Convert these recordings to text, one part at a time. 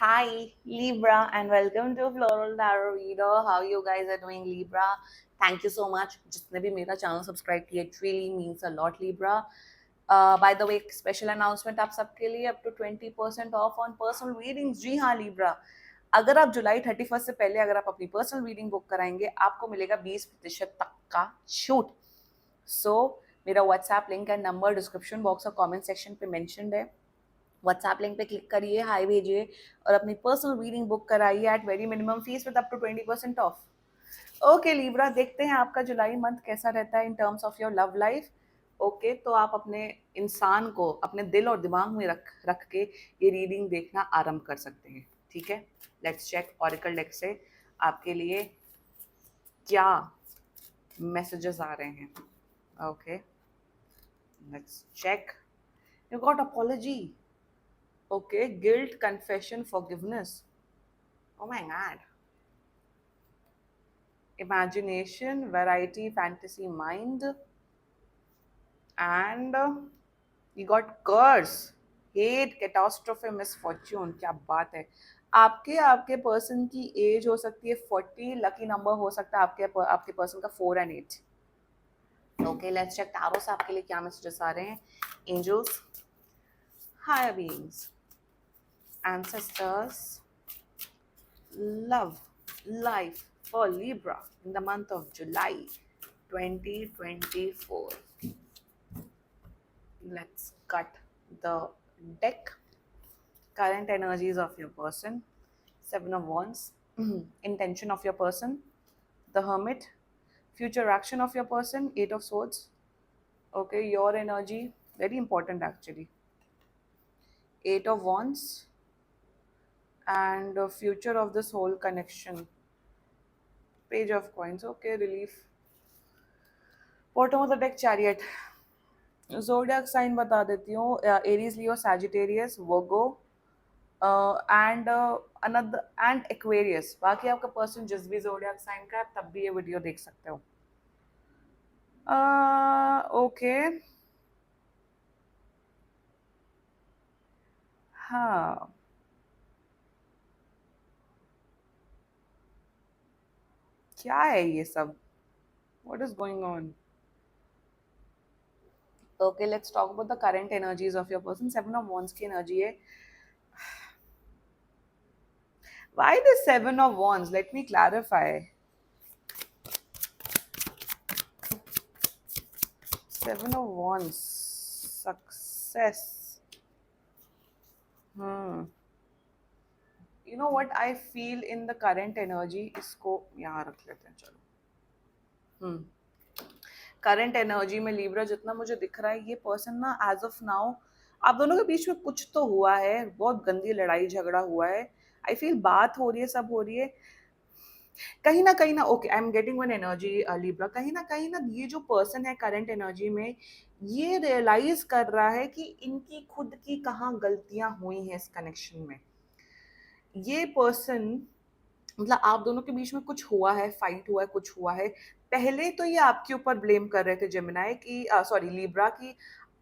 Hi, Libra, and welcome to Floral Tarot Reader. How you guys are doing, Libra? Thank you so much. जिसने भी मेरा channel subscribe किया, it really means a lot, Libra. By the way, special announcement आप सबके लिए up to 20% off on personal readings. जी हाँ, Libra. अगर आप जुलाई 31 से पहले अगर आप अपनी पर्सनल रीडिंग बुक कराएंगे, आपको मिलेगा 20% तक का छूट. सो मेरा WhatsApp link and number description box और कमेंट सेक्शन पे मेंशन्ड है. व्हाट्सएप लिंक पे क्लिक करिए, हाई भेजिए और अपनी पर्सनल रीडिंग बुक कराइए at very minimum fee with up to 20% off. Okay Libra, देखते हैं आपका जुलाई मंथ कैसा रहता है in terms of your love life. Okay, तो आप अपने इंसान को अपने दिल और दिमाग में रख रख के ये रीडिंग देखना आरंभ कर सकते हैं. ठीक है, लेट्स चेक ऑरिकल डेक से आपके लिए क्या मैसेजेस आ रहे हैं. Okay, let's check. You got apology. Okay, guilt, confession, forgiveness. Oh my god. Imagination, variety, fantasy, mind. And you got curse, hate, catastrophe, misfortune. क्या बात है. आपके पर्सन की एज हो सकती है 40. लकी नंबर हो सकता है आपके पर्सन का 4 and 8. Okay, let's check tarot से आपके लिए क्या मैसेजेस आ रहे हैं. Angels, higher beings, ancestors, love, life for Libra in the month of July 2024. Let's cut the deck. Current energies of your person, Seven of Wands, intention of your person, the Hermit, future action of your person, Eight of Swords. Okay, your energy, very important actually. Eight of Wands and future of this whole connection. Page of Coins. Okay, relief. Bottom of the deck, Chariot. Zodiac sign बता देती हूँ. Aries, Leo, Sagittarius, Virgo and another and Aquarius. बाकी आपका person जिस भी जोडियाक sign का है, तब भी ये वीडियो देख सकते हो. ओके, हाँ, क्या है ये सब. What is going on. Okay, let's talk about the current energies of your person. Seven of wands की एनर्जी है. Why the Seven of Wands? Let me clarify. Seven of Wands, success. You know what I feel in the current energy. इसको यहाँ रख लेते हैं. चलो. Current energy में Libra जितना मुझे दिख रहा है, ये पर्सन ना एज ऑफ नाउ आप दोनों के बीच में कुछ तो हुआ है. बहुत गंदी लड़ाई झगड़ा हुआ है. आई फील बात हो रही है, सब हो रही है. कहीं ना okay, I am getting one energy Libra. कहीं ना ये जो पर्सन है करंट एनर्जी में, ये रियलाइज कर रहा है कि इनकी खुद की कहाँ गलतियां हुई हैं इस कनेक्शन में. ये पर्सन, मतलब आप दोनों के बीच में कुछ हुआ है, फाइट हुआ है, कुछ हुआ है. पहले तो ये आपके ऊपर ब्लेम कर रहे थे जेमिनाई की, सॉरी लीब्रा की.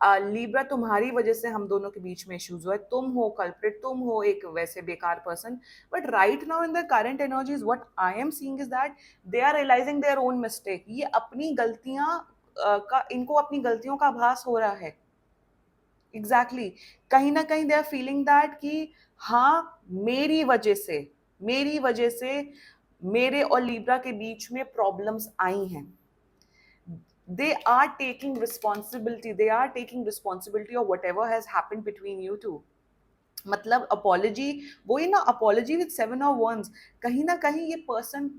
लीब्रा, तुम्हारी वजह से हम दोनों के बीच में इश्यूज हुआ है. तुम हो कल्प्रिट, तुम हो एक वैसे बेकार person. But right now in the current energies what I am seeing is that they are realizing their own mistake. ये अपनी गलतियां का इनको अपनी गलतियों का आभास हो रहा है. Exactly exactly. कहीं ना कहीं दे आर फीलिंग दैट कि हाँ, मेरी वजह से मेरे और लीब्रा के बीच में प्रॉब्लम्स आई हैं. They are taking responsibility of whatever has happened between you two. मतलब अपॉलजी, वही ना, apology with seven of wands. कहीं ना कहीं ये पर्सन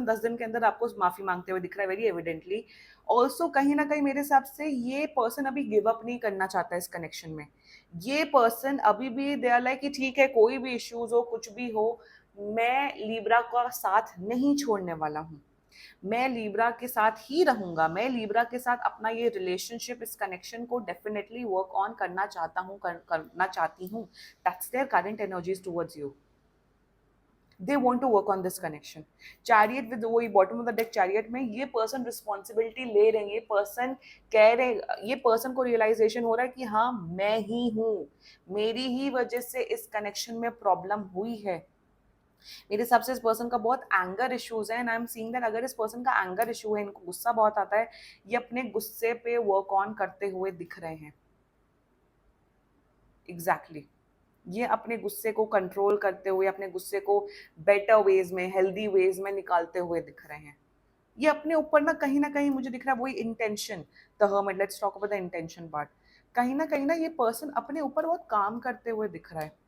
10 दिन के अंदर आपको माफी मांगते हुए दिख रहा है, वेरी एविडेंटली. ऑल्सो कहीं ना कहीं मेरे हिसाब से ये पर्सन अभी गिव अप नहीं करना चाहता इस कनेक्शन में. ये पर्सन अभी भी दे आर लाइक कि ठीक है, कोई भी इश्यूज हो, कुछ भी हो, मैं लीब्रा का साथ नहीं छोड़ने वाला हूँ. मैं लीब्रा के साथ ही रहूंगा. मैं लीब्रा के साथ अपना ये रिलेशनशिप, इस कनेक्शन को डेफिनेटली वर्क ऑन करना चाहता हूँ, करना चाहती हूँ. That's their current energies towards you. They want to work on this connection. Chariot with वही bottom of the deck chariot में ये पर्सन रिस्पॉन्सिबिलिटी ले रहे हैं, ये पर्सन कह रहे, ये पर्सन को रियलाइजेशन हो रहा है कि हाँ मैं ही हूँ, मेरी ही वजह से इस कनेक्शन में प्रॉब्लम हुई है। मेरे हिसाब से इस पर्सन का बहुत एंगर इश्यूज है and I am seeing that अगर इस पर्सन का एंगर इशू है, इनको गुस्सा बहुत आता है, ये अपने गुस्से पे वर्क ऑन करते हुए दिख रहे हैं। एग्जैक्टली ये अपने गुस्से को कंट्रोल करते हुए, अपने गुस्से को बेटर वेज में, हेल्दी वेज में निकालते हुए दिख रहे हैं। ये अपने ऊपर ना कहीं मुझे दिख रहा है वही intention, the hermit, let's talk about the intention part. कहीं ना ये पर्सन अपने ऊपर बहुत काम करते हुए दिख रहा है।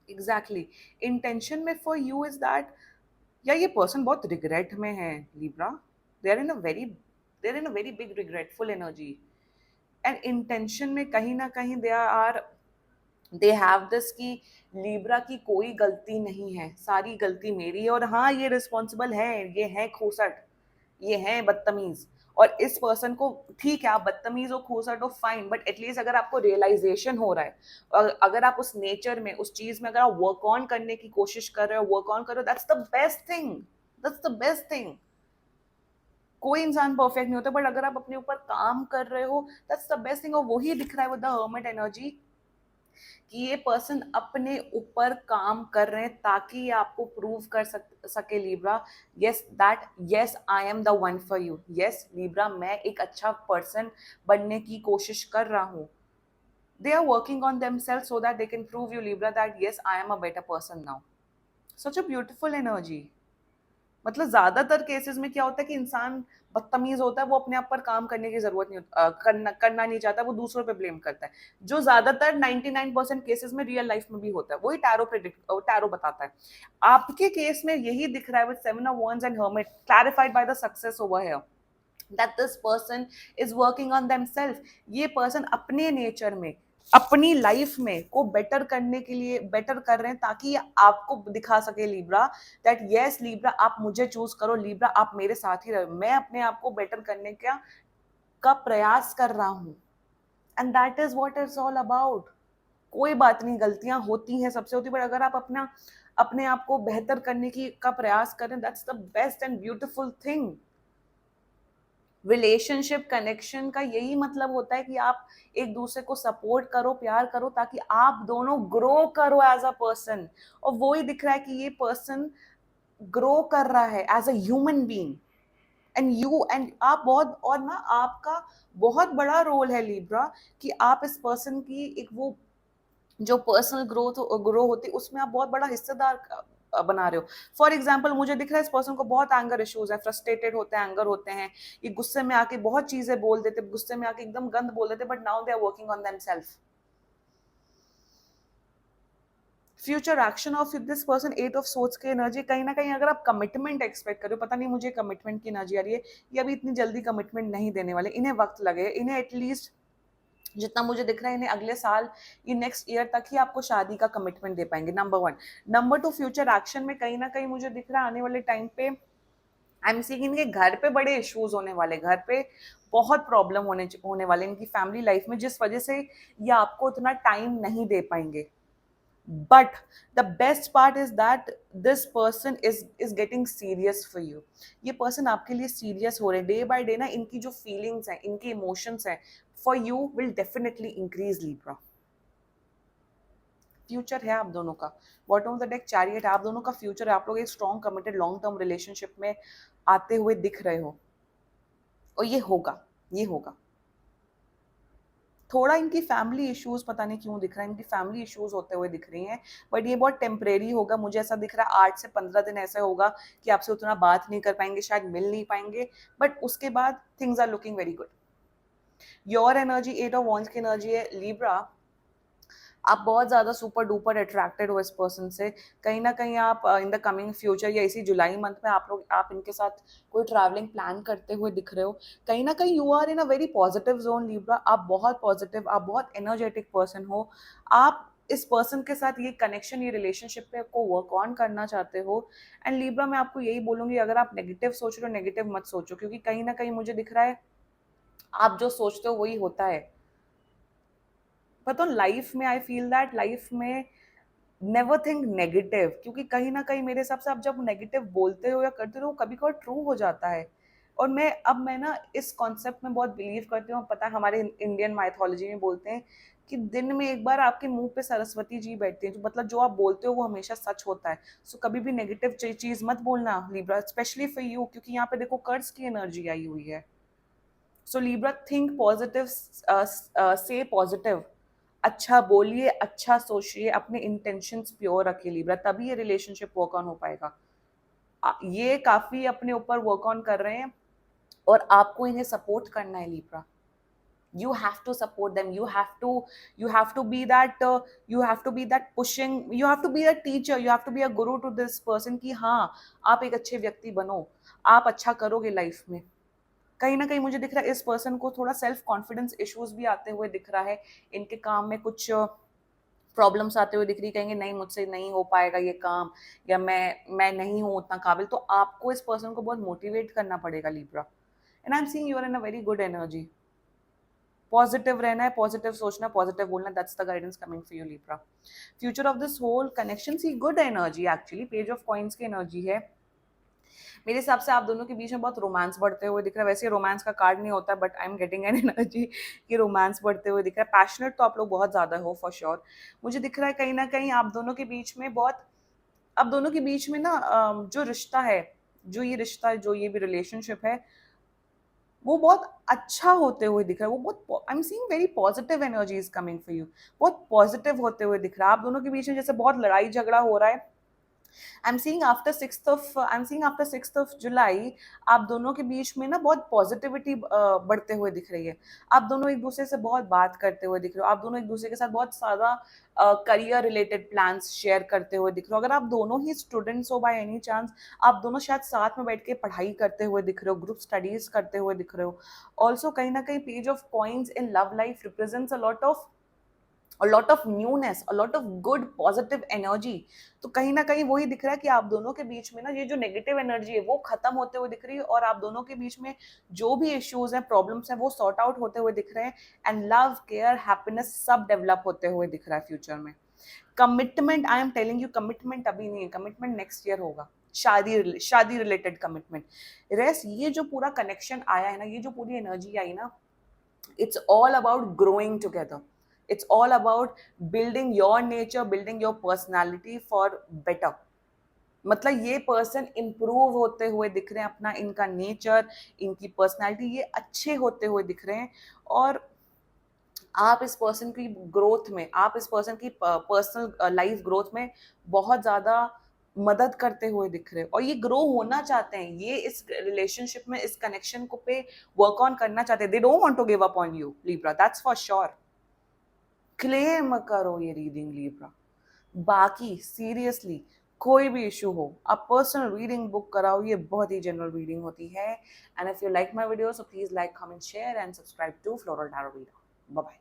एग्जैक्टली इंटेंशन में फॉर यू इज दैट, या ये पर्सन बहुत रिग्रेट में है Libra, they are in a very they are in a very big regretful energy and intention में कहीं ना कहीं दे हैव दिस कि लिब्रा की कोई गलती नहीं है, सारी गलती मेरी है, और हाँ ये रिस्पॉन्सिबल है, ये है खोसट, ये है बदतमीज। और इस पर्सन को, ठीक है आप बदतमीज हो, खोसट हो, फाइन, बट एटलीस्ट अगर आपको रियलाइजेशन हो रहा है, और अगर आप उस नेचर में, उस चीज में अगर आप वर्क ऑन करने की कोशिश कर रहे हो, वर्क ऑन करो, that's the best thing, that's the best thing. कोई इंसान परफेक्ट नहीं होता, बट अगर आप अपने ऊपर काम कर रहे हो, दैट्स द बेस्ट थिंग। और वही दिख रहा है विद द हर्मिट एनर्जी कि ये पर्सन अपने ऊपर काम कर रहे हैं ताकि ये आपको प्रूव कर सके Libra, yes that yes I am the one for you, yes Libra मैं एक अच्छा पर्सन बनने की कोशिश कर रहा हूँ। They are working on themselves so that they can prove you Libra that yes I am a better person now. Such a beautiful energy. मतलब ज्यादातर केसेस में क्या होता है कि इंसान बदतमीज होता है, वो अपने आप पर काम करने की जरूरत नहीं करना नहीं चाहता, वो दूसरों पे ब्लेम करता है, जो ज्यादातर 99% केसेस में रियल लाइफ में भी होता है। वही टैरो बताता है। आपके केस में यही दिख रहा है with seven of wands and hermit clarified by the success over here that this person is working on themselves। ये पर्सन अपने नेचर में, अपनी लाइफ में को बेटर करने के लिए बेटर कर रहे हैं ताकि ये आपको दिखा सके लिब्रा दैट यस लिब्रा आप मुझे चूज करो, लिब्रा आप मेरे साथ ही रहो, मैं अपने आप को बेटर करने का प्रयास कर रहा हूं। And that is what it's all about. कोई बात नहीं, गलतियां होती हैं, सबसे होती है, बट अगर आप अपने आप को बेहतर करने की का प्रयास करें, that's the best and beautiful thing. Relationship connection का यही मतलब होता है कि आप एक दूसरे को सपोर्ट करो, प्यार करो, ताकि आप दोनों ग्रो करो एज अ पर्सन। और वो ही दिख रहा है कि ये पर्सन ग्रो कर रहा है as a human being and आप बहुत, और ना आपका बहुत बड़ा रोल है लिब्रा कि आप इस पर्सन की एक वो जो पर्सनल ग्रो होती है उसमें आप बहुत बड़ा हिस्सेदार बना रहे हो। फॉर एग्जाम्पल मुझे दिख रहा है इस पर्सन को बहुत एंगर इश्यूज है, फ्रस्ट्रेटेड होते हैं, एंगर होते हैं, ये गुस्से में आके बहुत चीजें बोल देते, गुस्से में आके एकदम गंद बोल देते, but now they are working on themselves. Future action of this person, eight of swords की एनर्जी, कहीं ना कहीं अगर आप कमिटमेंट एक्सपेक्ट करो, पता नहीं मुझे कमिटमेंट की एनर्जी आ रही है, ये अभी इतनी जल्दी कमिटमेंट नहीं देने वाले, इन्हें वक्त लगे, इन्हें एटलीस्ट जितना मुझे दिख रहा है इन्हें अगले साल, ये नेक्स्ट ईयर तक ही आपको शादी का कमिटमेंट दे पाएंगे, number one. Number two, future action में कहीं ना कहीं मुझे दिख रहा है आने वाले टाइम पे आई एम सीइंग इनके घर पे बड़े इश्यूज होने वाले, घर पे बहुत प्रॉब्लम होने वाले इनकी फैमिली लाइफ में, जिस वजह से ये आपको उतना टाइम नहीं दे पाएंगे। But the best part is that this person is getting serious for you. ये पर्सन आपके लिए सीरियस हो रहे हैं, डे बाय डे ना इनकी जो फीलिंग्स हैं, इनके इमोशंस हैं for you will definitely increase Libra. Future है आप दोनों का, bottom of the deck chariot, आप दोनों का फ्यूचर है, आप लोग एक strong committed long term relationship में आते हुए दिख रहे हो, और ये होगा, ये होगा। थोड़ा इनकी फैमिली इश्यूज पता नहीं क्यों दिख रहा है, इनकी फैमिली इश्यूज होते हुए दिख रही हैं, बट ये बहुत टेम्परेरी होगा, मुझे ऐसा दिख रहा है 8 से 15 दिन ऐसा होगा कि आपसे उतना बात नहीं कर पाएंगे, शायद मिल नहीं पाएंगे, बट उसके बाद things are looking very good. Your energy, eight of wands की एनर्जी है लिब्रा, आप बहुत ज़्यादा सुपर डुपर अट्रैक्टेड हो इस पर्सन से, कहीं ना कहीं आप इन द कमिंग फ्यूचर या इसी जुलाई मंथ में आप इनके साथ कोई ट्रैवलिंग प्लान करते हुए दिख रहे हो। कहीं ना कहीं you are in a very positive zone Libra, आप बहुत पॉजिटिव, आप बहुत एनर्जेटिक पर्सन हो, आप इस पर्सन के साथ ये कनेक्शन, ये रिलेशनशिप पे आपको वर्क ऑन करना चाहते हो। एंड लिब्रा मैं आपको यही बोलूंगी, अगर आप नेगेटिव सोच रहे हो, नेगेटिव मत सोचो, क्योंकि कहीं ना कहीं मुझे दिख रहा है आप जो सोचते हो वही होता है। पता लाइफ में आई फील दैट लाइफ में नेवर थिंक नेगेटिव, क्योंकि कहीं ना कहीं मेरे हिसाब से आप जब नेगेटिव बोलते हो या करते हो कभी कभी ट्रू हो जाता है। और मैं ना इस कॉन्सेप्ट में बहुत बिलीव करती हूँ। पता है हमारे इंडियन माइथोलॉजी में बोलते हैं कि दिन में एक बार आपके मुंह पे सरस्वती जी बैठती हैं, जो मतलब जो आप बोलते हो वो हमेशा सच होता है। सो कभी भी नेगेटिव चीज मत बोलना लिब्रा, स्पेशली फॉर यू, क्योंकि यहाँ पे देखो कर्ज की एनर्जी आई हुई है। सो लिब्रा, थिंक पॉजिटिव, से पॉजिटिव, अच्छा बोलिए, अच्छा सोचिए, अपने इंटेंशंस प्योर रखिए लिब्रा, तभी ये रिलेशनशिप वर्क ऑन हो पाएगा। ये काफी अपने ऊपर वर्क ऑन कर रहे हैं और आपको इन्हें सपोर्ट करना है Libra. You have to support them. You have to be that pushing. You have to be a teacher, you have to be a guru to this person कि हाँ आप एक अच्छे व्यक्ति बनो, आप अच्छा करोगे लाइफ में। कहीं ना कहीं मुझे दिख रहा है इस पर्सन को थोड़ा सेल्फ कॉन्फिडेंस इश्यूज भी आते हुए दिख रहा है। इनके काम में कुछ प्रॉब्लम्स आते हुए दिख रही, कहेंगे नहीं मुझसे नहीं हो पाएगा ये काम, या मैं नहीं हूँ उतना काबिल। तो आपको इस पर्सन को बहुत मोटिवेट करना पड़ेगा Libra. And I am seeing you are in a very good energy. Positive रहना है, पॉजिटिव सोचना, पॉजिटिव बोलना, that's the guidance coming for you Libra. Future of this whole connection, see good energy, actually page of coins की energy है। मेरे हिसाब से आप दोनों के बीच में बहुत रोमांस बढ़ते हुए दिख रहा है। वैसे रोमांस का कार्ड नहीं होता, but I am getting an energy कि रोमांस बढ़ते हुए दिख रहा है। पैशनेट तो आप लोग बहुत ज्यादा हो फॉर श्योर। मुझे दिख रहा है कहीं ना कहीं आप दोनों के बीच में बहुत, आप दोनों के बीच में ना जो रिश्ता है, जो ये रिश्ता है, जो ये भी रिलेशनशिप है, वो बहुत अच्छा होते हुए दिख रहा है। वो बहुत, आई am seeing very positive energies coming for you. बहुत पॉजिटिव होते हुए दिख रहा है। आप दोनों के बीच में जैसे बहुत लड़ाई झगड़ा हो रहा है। आई am seeing after 6th of July आप दोनों के बीच में ना बहुत पॉजिटिविटी बढ़ते हुए दिख रही है। आप दोनों एक दूसरे से बहुत बात करते हुए दिख रहे हो। आप दोनों एक दूसरे के साथ बहुत सारा करियर रिलेटेड प्लान्स शेयर करते हुए दिख रहे हो। अगर आप दोनों ही स्टूडेंट्स हो बाय एनी चांस, आप दोनों शायद साथ में बैठ के पढ़ाई करते हुए दिख रहे हो, ग्रुप स्टडीज करते हुए दिख रहे हो। ऑल्सो कहीं ना कहीं page of coins in love life represents a lot of newness, a lot of good positive energy। तो कहीं ना कहीं वही दिख रहा है कि आप दोनों के बीच में ना ये जो नेगेटिव एनर्जी है वो खत्म होते हुए दिख रही है, और आप दोनों के बीच में जो भी इश्यूज हैं, प्रॉब्लम्स हैं, वो सॉर्ट आउट होते हुए दिख रहे हैं। एंड लव, केयर, हैप्पीनेस सब डेवलप होते हुए दिख रहा है फ्यूचर में। Commitment, I am telling you, commitment अभी नहीं है, कमिटमेंट नेक्स्ट ईयर होगा। शादी रिलेटेड कमिटमेंट। रेस्ट, ये जो पूरा कनेक्शन आया है ना, ये जो पूरी एनर्जी आई ना, it's all about growing together. It's all about building your nature, building your personality for better। मतलब ये पर्सन इंप्रूव होते हुए दिख रहे हैं, अपना इनका नेचर, इनकी पर्सनालिटी ये अच्छे होते हुए दिख रहे हैं। और आप इस पर्सन की ग्रोथ में, आप इस पर्सन की पर्सनल लाइफ ग्रोथ में बहुत ज्यादा मदद करते हुए दिख रहे हो, और ये ग्रो होना चाहते हैं, ये इस रिलेशनशिप में, इस कनेक्शन को पे वर्क ऑन करना चाहते हैं। They don't want to give up on you Libra, that's for sure. Claim करो ये रीडिंग लिब्रा। बाकी सीरियसली कोई भी इशू हो, आप पर्सनल रीडिंग बुक कराओ, ये बहुत ही जनरल रीडिंग होती है। And if you like my video, so please like, comment, share and subscribe to floral tarot reader. Bye bye.